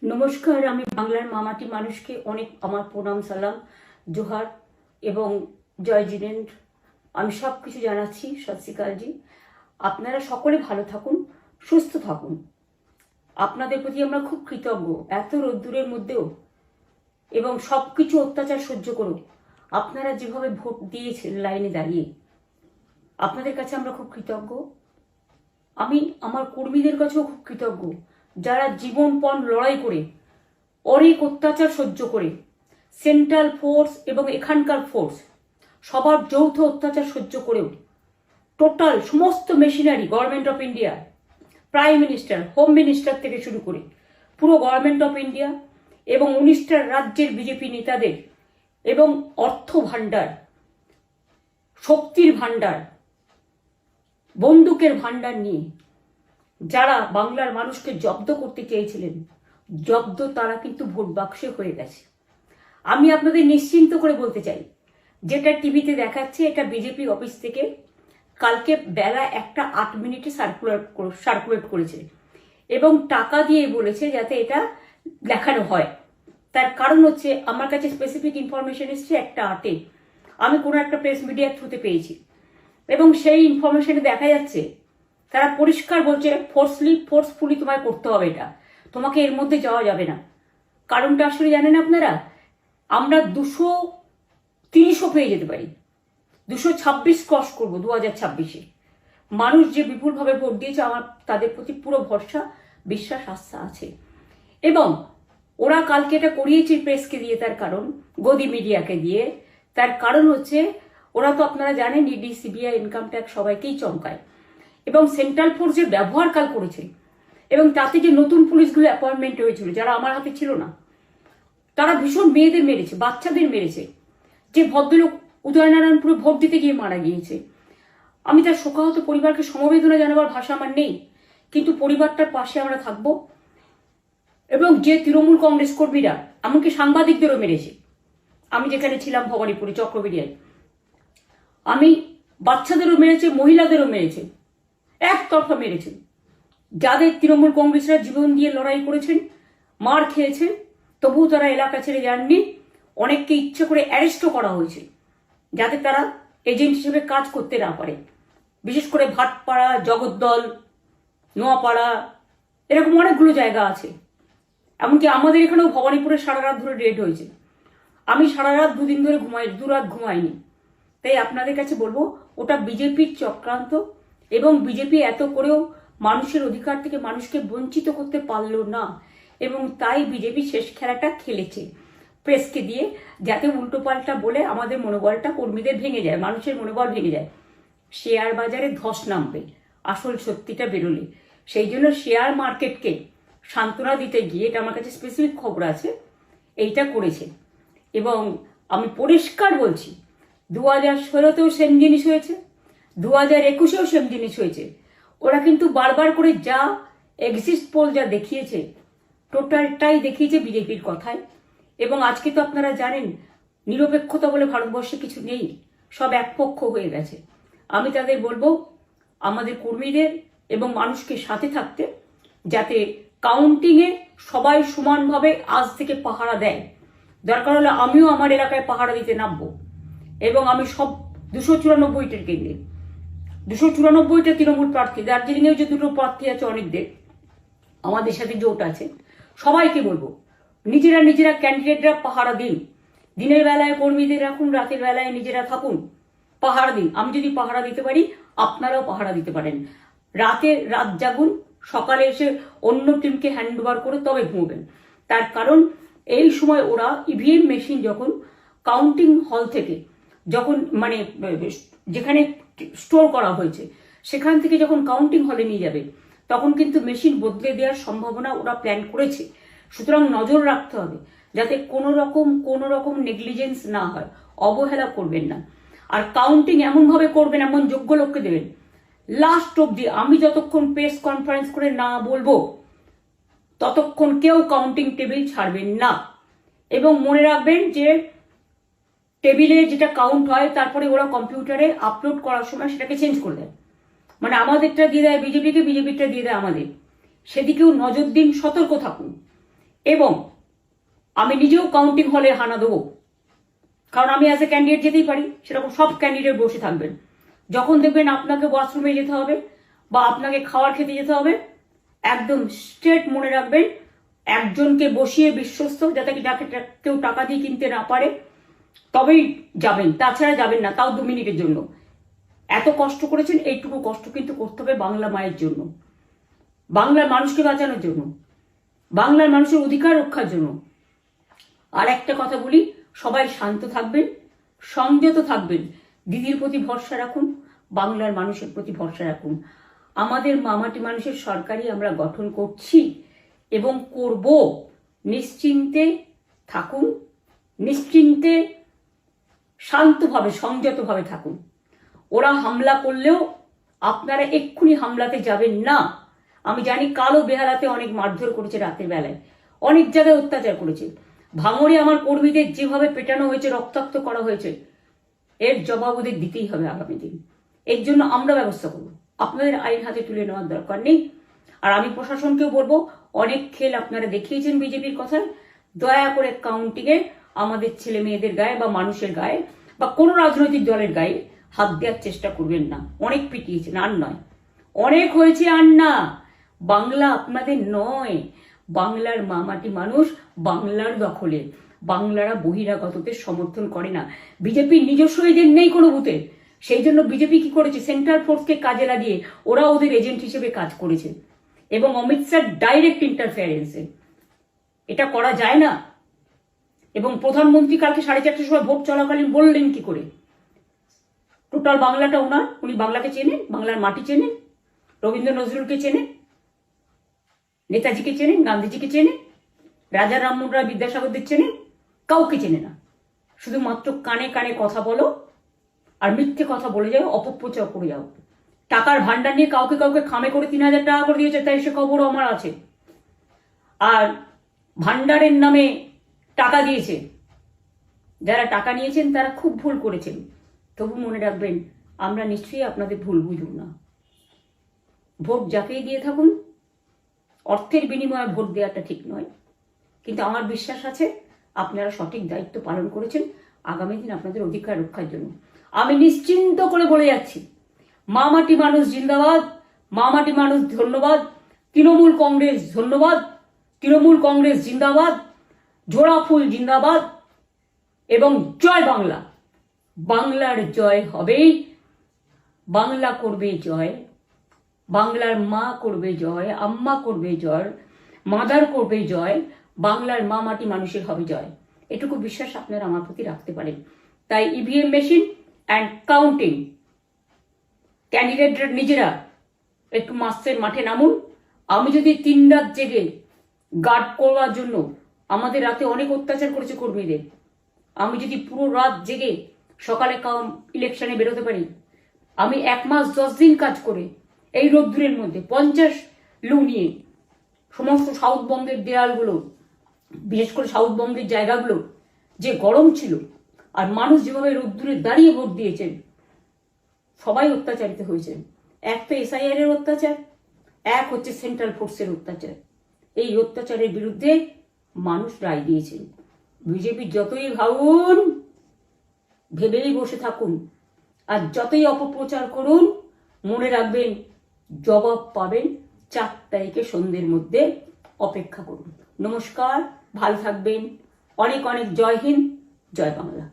নমস্কার, আমি বাংলার মামাটি মানুষকে অনেক আমার প্রণাম, সালাম, জোহার এবং জয় জিনেন্দ্র। আমি সব কিছু জানাচ্ছি। সত শ্রী আকালজি। আপনারা সকলে ভালো থাকুন, সুস্থ থাকুন। আপনাদের প্রতি আমরা খুব কৃতজ্ঞ। এত রোদ্দুরের মধ্যেও এবং সব কিছু অত্যাচার সহ্য করো আপনারা যেভাবে ভোট দিয়েছেন লাইনে দাঁড়িয়ে, আপনাদের কাছে আমরা খুব কৃতজ্ঞ। আমি আমার কর্মীদের কাছেও খুব কৃতজ্ঞ, যারা জীবনপণ লড়াই করে অনেক অত্যাচার সহ্য করে সেন্ট্রাল ফোর্স এবং এখানকার ফোর্স সবার যৌথ অত্যাচার সহ্য করেও টোটাল সমস্ত machinery government of India, prime minister, home minister থেকে শুরু করে পুরো গভর্নমেন্ট অফ ইন্ডিয়া এবং 19টা রাজ্যের বিজেপি নেতাদের এবং অর্থ ভাণ্ডার, শক্তির ভাণ্ডার, বন্দুকের ভাণ্ডার নিয়ে যারা বাংলার মানুষকে জব্দ করতে চেয়েছিলেন, জব্দ তারা কিন্তু ভোট বাক্সে হয়ে গেছে। আমি আপনাদের নিশ্চিন্ত করে বলতে চাই, যেটা টিভিতে দেখাচ্ছে এটা বিজেপি অফিস থেকে কালকে বেলা 1:08 সার্কুলেট করেছে এবং টাকা দিয়ে বলেছে যাতে এটা দেখানো হয়। তার কারণ হচ্ছে আমার কাছে স্পেসিফিক ইনফরমেশন এসছে 1:08 আমি কোনো একটা প্রেস মিডিয়ার থ্রুতে পেয়েছি এবং সেই ইনফরমেশনে দেখা যাচ্ছে তারা পরিষ্কার বলছে ফোর্সফুলি তোমায় করতে হবে, এটা তোমাকে এর মধ্যে যাওয়া যাবে না। কারণটা আসলে জানেন আপনারা, আমরা 230ও পেয়ে যেতে পারি, 226 ক্রস করবো 2026-এ। মানুষ যে বিপুলভাবে ভোট দিয়েছে, আমার তাদের প্রতি পুরো ভরসা, বিশ্বাস, আস্থা আছে। এবং ওরা কালকে এটা করিয়েছে প্রেসকে দিয়ে, তার কারণ গদি মিডিয়াকে দিয়ে। তার কারণ হচ্ছে ওরা তো আপনারা জানেন ইডি, সিবিআই, ইনকাম ট্যাক্স সবাইকেই চমকায় এবং সেন্ট্রাল ফোর্সের ব্যবহার কাল করেছে এবং তাতে যে নতুন পুলিশগুলো অ্যাপয়েন্টমেন্ট হয়েছিল যারা আমার হাতে ছিল না, তারা ভীষণ মেয়েদের মেরেছে, বাচ্চাদের মেরেছে। যে ভদ্রলোক উদয়নারায়ণপুরে ভোট দিতে গিয়ে মারা গিয়েছে, আমি তার শোকাহত পরিবারকে সমবেদনা জানাবার ভাষা আমার নেই, কিন্তু পরিবারটার পাশে আমরা থাকবো। এবং যে তৃণমূল কংগ্রেস কর্মীরা এমনকি সাংবাদিকদেরও মেরেছে, আমি যেখানে ছিলাম ভবানীপুরে চক্রবেড়িয়ায়, আমি বাচ্চাদেরও মেরেছে, মহিলাদেরও মেরেছে, একতরফা মেরেছেন। যাদের তৃণমূল কংগ্রেসরা জীবন দিয়ে লড়াই করেছেন, মার খেয়েছেন, তবুও তারা এলাকা ছেড়ে যাননি। অনেককে ইচ্ছে করে অ্যারেস্টও করা হয়েছে যাতে তারা এজেন্ট হিসেবে কাজ করতে না পারে। বিশেষ করে ভাটপাড়া, জগদ্দল, নোয়াপাড়া, এরকম অনেকগুলো জায়গা আছে। এমনকি আমাদের এখানেও ভবানীপুরে সারা রাত ধরে রেড হয়েছে। আমি সারা রাত 2 দিন ধরে দুরাত ঘুমাইনি। তাই আপনাদের কাছে বলবো, ওটা বিজেপির চক্রান্ত এবং বিজেপি এত করেও মানুষের অধিকার থেকে মানুষকে বঞ্চিত করতে পারলো না এবং তাই বিজেপি শেষ খেলাটা খেলেছে প্রেসকে দিয়ে, যাতে উল্টোপাল্টা বলে আমাদের মনোবলটা কর্মীদের ভেঙে যায়, মানুষের মনোবল ভেঙে যায়। শেয়ার বাজারে ধস নামবে আসল সত্যিটা বেরোলে। সেই জন্য শেয়ার মার্কেটকে সান্ত্বনা দিতে গিয়ে, এটা আমার কাছে স্পেসিফিক খবর আছে, এইটা করেছে। এবং আমি পরিষ্কার বলছি, 2016তেও সেম জিনিস হয়েছে, 2021এও সেম জিনিস হয়েছে। ওরা কিন্তু বারবার করে যা এক্সিট পোল যা দেখিয়েছে, টোটালটাই দেখিয়েছে বিজেপির কথায়। এবং আজকে তো আপনারা জানেন নিরপেক্ষতা বলে ভারতবর্ষে কিছু নেই, সব একপক্ষ হয়ে গেছে। আমি তাদের বলবো আমাদের কর্মীদের এবং মানুষকে সাথে থাকতে, যাতে কাউন্টিংয়ে সবাই সমানভাবে আজ থেকে পাহারা দেয়। দরকার হলে আমিও আমার এলাকায় পাহারা দিতে নামবো এবং আমি সব 294টা কেন্দ্রে, 294টা তৃণমূল প্রার্থী, দার্জিলিংয়েও যে 2টো প্রার্থী আছে অনেকদের, আমাদের সাথে জোট আছে, সবাইকে বলবো নিজেরা ক্যান্ডিডেটরা পাহারা দিন। দিনের বেলায় কর্মীদের রাখুন, রাতের বেলায় নিজেরা থাকুন, পাহারা দিন। আমি যদি পাহারা দিতে পারি, আপনারাও পাহারা দিতে পারেন। রাত জাগুন, সকালে এসে অন্য টিমকে হ্যান্ড ওভার করে তবে ঘুমবেন। তার কারণ এই সময় ওরা ইভিএম মেশিন যখন কাউন্টিং হল থেকে, যখন মানে যেখানে স্টোর করা হয়েছে সেখান থেকে যখন কাউন্টিং হলে নিয়ে যাবে, তখন কিন্তু মেশিন বদলে দেওয়ার সম্ভাবনা ওরা প্ল্যান করেছে। সুতরাং নজর রাখতে হবে যাতে কোনো রকম নেগলিজেন্স না হয়, অবহেলা করবেন না। আর কাউন্টিং এমনভাবে করবেন, এমন যোগ্য লোককে দেবেন লাস্ট অব্দি। আমি যতক্ষণ প্রেস কনফারেন্স করে না বলবো ততক্ষণ কেউ কাউন্টিং টেবিল ছাড়বেন না। এবং মনে রাখবেন যে টেবিলে যেটা কাউন্ট হয় তারপরে ওরা কম্পিউটারে আপলোড করার সময় সেটাকে চেঞ্জ করে দেয়, মানে আমাদেরটা দিয়ে দেয় বিজেপিকে, বিজেপিটা দিয়ে দেয় আমাদের। সেদিকেও নজর দিন, সতর্ক থাকুন। এবং আমি নিজেও কাউন্টিং হলে হানা দেবো, কারণ আমি অ্যাজ এ ক্যান্ডিডেট যেতেই পারি, সেরকম সব ক্যান্ডিডেট বসে থাকবেন। যখন দেখবেন আপনাকে ওয়াশরুমে যেতে হবে বা আপনাকে খাবার খেতে যেতে হবে, একদম স্ট্রেট মনে রাখবেন, একজনকে বসিয়ে বিশ্বস্ত, যাতে যাকে কেউ টাকা দিয়ে কিনতে না পারে, তবেই যাবেন, তাছাড়া যাবেন না, তাও 2 মিনিটের জন্য। এত কষ্ট করেছেন, এইটুকু কষ্ট কিন্তু করতে হবে বাংলা মায়ের জন্য, বাংলার মানুষকে বাঁচানোর জন্য, বাংলার মানুষের অধিকার রক্ষার জন্য। আর একটা কথা বলি, সবাই শান্ত থাকবেন, সংযত থাকবেন, দিদির প্রতি ভরসা রাখুন, বাংলার মানুষের প্রতি ভরসা রাখুন। আমাদের মামাটি মানুষের সরকারই আমরা গঠন করছি এবং করব। নিশ্চিন্তে থাকুন, নিশ্চিন্তে শান্তভাবে সংযতভাবে থাকুন। ওরা হামলা করলেও আপনারা এক্ষুনি হামলাতে যাবেন না। আমি জানি কালো বেহালাতে অনেক মারধর করেছে, রাতের বেলায় অনেক জায়গায় অত্যাচার করেছে। ভাঙড়ে আমার কর্মীদের যেভাবে পেটানো হয়েছে, রক্তাক্ত করা হয়েছে, এর জবাব ওদের দিতেই হবে আগামী দিন। এর জন্য আমরা ব্যবস্থা করব, আপনাদের আইন হাতে তুলে নেওয়ার দরকার নেই। আর আমি প্রশাসনকেও বলবো, অনেক খেল আপনারা দেখিয়েছেন বিজেপির কথায়, দয়া করে কাউন্টিংয়ে আমাদের ছেলে মেয়েদের গায়ে বা মানুষের গায়ে বা কোনো রাজনৈতিক দলের গায়ে হাত দেওয়ার চেষ্টা করবেন না। অনেক পিটিয়েছেন, আর নয়, অনেক হয়েছে, আর না। বাংলা আপনাদের নয়, বাংলার মামাটি মানুষ বাংলার দখলে। বাংলারা বহিরাগতদের সমর্থন করে না। বিজেপির নিজস্ব এজেন্ট নেই কোনো বুথে, সেই জন্য বিজেপি কি করেছে, সেন্ট্রাল ফোর্সকে কাজে লাগিয়ে ওরা ওদের এজেন্ট হিসেবে কাজ করেছে, এবং অমিত শাহ ডাইরেক্ট ইন্টারফেয়ারেন্সে। এটা করা যায় না। এবং প্রধানমন্ত্রী কালকে 4:30টার সময় ভোট চলাকালীন বললেন কি করে, টোটাল বাংলাটা ওনার, উনি বাংলাকে চেনেন, বাংলার মাটি চেনেন, রবীন্দ্র নজরুলকে চেনেন, নেতাজিকে চেনেন, গান্ধীজিকে চেনেন, রাজা রামমোহন রায়, বিদ্যাসাগরদের চেনেন, কাউকে চেনে না। শুধুমাত্র কানে কানে কথা বলো আর মিথ্যে কথা বলে যাও, অপপ্রচার করে যাও। টাকার ভান্ডার নিয়ে কাউকে কাউকে খামে করে 3,000 টাকা করে দিয়েছে, তাই সে খবরও আমার আছে। আর ভান্ডারের নামে টাকা দিয়েছে, যারা টাকা নিয়েছেন তারা খুব ভুল করেছেন। তবু মনে রাখবেন, আমরা নিশ্চয়ই আপনাদের ভুল বুঝব না। ভোট যাকেই দিয়ে থাকুন, অর্থের বিনিময়ে ভোট দেওয়াটা ঠিক নয়, কিন্তু আমার বিশ্বাস আছে আপনারা সঠিক দায়িত্ব পালন করেছেন আগামী দিন আপনাদের অধিকার রক্ষার জন্য। আমি নিশ্চিন্ত করে বলে যাচ্ছি, মামাটি মানুষ জিন্দাবাদ, মামাটি মানুষ ধন্যবাদ, তৃণমূল কংগ্রেস ধন্যবাদ, তৃণমূল কংগ্রেস জিন্দাবাদ, ঝোড়াফুল জিন্দাবাদ, এবং জয় বাংলা। বাংলার জয় হবেই, বাংলা করবে জয়, বাংলার মা করবে জয়, আম্মা করবে জয়, মাদার করবে জয়, বাংলার মা মাটি মানুষের হবে জয়। এটুকু বিশ্বাস আপনারা আমার প্রতি রাখতে পারেন। তাই ইভিএম মেশিন অ্যান্ড কাউন্টিং ক্যান্ডিডেটরা নিজেরা একটু মাঠে নামুন। আমি যদি 3 রাত জেগে গার্ড করবার জন্য, আমাদের রাতে অনেক অত্যাচার করেছে কর্মীদের, আমি যদি পুরো রাত জেগে সকালে ইলেকশনে বেরোতে পারি, আমি 1 মাস 10 দিন কাজ করে এই রোদ্দুরের মধ্যে 50 লু নিয়ে সমস্ত সাউথবঙ্গের দেয়ালগুলো, বিশেষ করে সাউথবঙ্গের জায়গাগুলো যে গরম ছিল, আর মানুষ যেভাবে রোদ্দুরে দাঁড়িয়ে ভোট দিয়েছেন, সবাই অত্যাচারিত হয়েছেন। এক তো এসআইআর এর অত্যাচার, এক হচ্ছে সেন্ট্রাল ফোর্সের অত্যাচার। এই অত্যাচারের বিরুদ্ধে মানুষ রায় দিয়েছেন। বিজেপি যতই ভাবুন, ভেবেই বসে থাকুন, আর যতই অপপ্রচার করুন, মনে রাখবেন জবাব পাবেন 4 তারিখে সন্ধ্যের মধ্যে। অপেক্ষা করুন। নমস্কার, ভালো থাকবেন। অনেক অনেক জয় হিন্দ, জয় বাংলা।